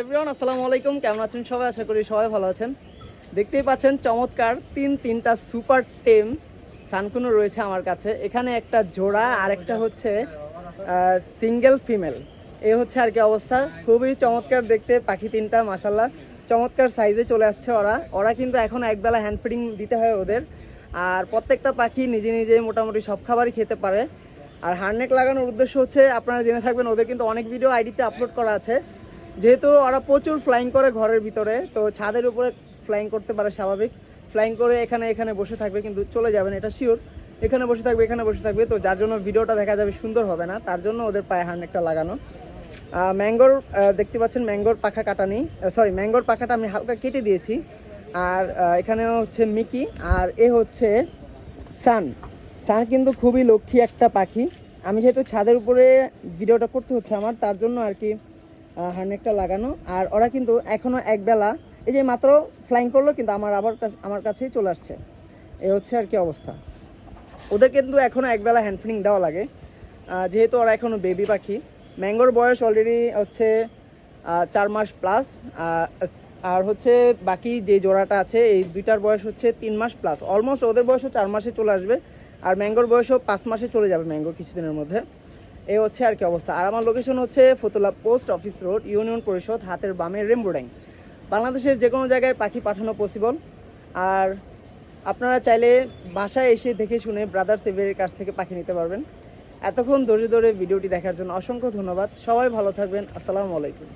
Everyone আসসালামু আলাইকুম, কেমন আছেন সবাই? আশা করি সবাই ভালো আছেন। দেখতেই পাচ্ছেন চমৎকার তিনটা সুপার টেম সানকুনো রয়েছে আমার কাছে। এখানে একটা জোড়া আর একটা হচ্ছে সিঙ্গেল ফিমেল। এই হচ্ছে আর কি অবস্থা। খুবই চমৎকার দেখতে পাখি তিনটা, মাশাল্লাহ চমৎকার সাইজে চলে আসছে ওরা কিন্তু এখন একবেলা হ্যান্ড ফিডিং দিতে হয় ওদের। আর প্রত্যেকটা পাখি নিজে নিজে মোটামুটি সব খাবারই খেতে পারে। আর হার্নেক লাগানোর উদ্দেশ্য হচ্ছে, আপনারা জেনে থাকবেন, ওদের কিন্তু অনেক ভিডিও আইডিতে আপলোড করা আছে। যেহেতু ওরা প্রচুর ফ্লাইং করে ঘরের ভিতরে, তো ছাদের উপরে ফ্লাইং করতে পারে স্বাভাবিক। ফ্লাইং করে এখানে বসে থাকবে, কিন্তু চলে যাবে না এটা শিওর। এখানে বসে থাকবে, তো যার জন্য ভিডিওটা দেখা যাবে সুন্দর হবে না, তার জন্য ওদের পায়ে হার্নেকটা লাগানো। ম্যাঙ্গোর দেখতে পাচ্ছেন ম্যাঙ্গোর পাখা কাটা নেই, ম্যাঙ্গোর পাখাটা আমি হালকা কেটে দিয়েছি। আর এখানে হচ্ছে মিকি, আর এ হচ্ছে সান কিন্তু খুবই লক্ষ্মী একটা পাখি। আমি যেহেতু ছাদের উপরে ভিডিওটা করতে হচ্ছে আমার, তার জন্য আর কি হার্নেকটা লাগানো। আর ওরা কিন্তু এখনও একবেলা এই যে মাত্র ফ্লাইং করলো, কিন্তু আমার কাছেই চলে আসছে। এই হচ্ছে আর কি অবস্থা। ওদের কিন্তু এখনও একবেলা হ্যান্ড ফিডিং দেওয়া লাগে, যেহেতু ওরা এখনও বেবি পাখি। ম্যাঙ্গোর বয়স অলরেডি হচ্ছে 4 মাস প্লাস। আর হচ্ছে বাকি যে জোড়াটা আছে এই দুইটার বয়স হচ্ছে 3 মাস প্লাস। অলমোস্ট ওদের বয়সও 4 মাসে চলে আসবে, আর ম্যাঙ্গোর বয়সও 5 মাসে চলে যাবে ম্যাঙ্গো কিছুদিনের মধ্যে। এই হচ্ছে আর কি অবস্থা। আর আমার লোকেশন হচ্ছে Fatullah post office road, union পরিষদ, হাতের বামে, রেমবো ড্যাং। বাংলাদেশের যে কোনো জায়গায় পাখি পাঠানো পসিবল। আর আপনারা চাইলে বাসায় এসে দেখে শুনে ব্রাদার্স এভিয়ারির কাছ থেকে পাখি নিতে পারবেন। এতক্ষণ ধরে ভিডিওটি দেখার জন্য অসংখ্য ধন্যবাদ। সবাই ভালো থাকবেন। আসসালামু আলাইকুম।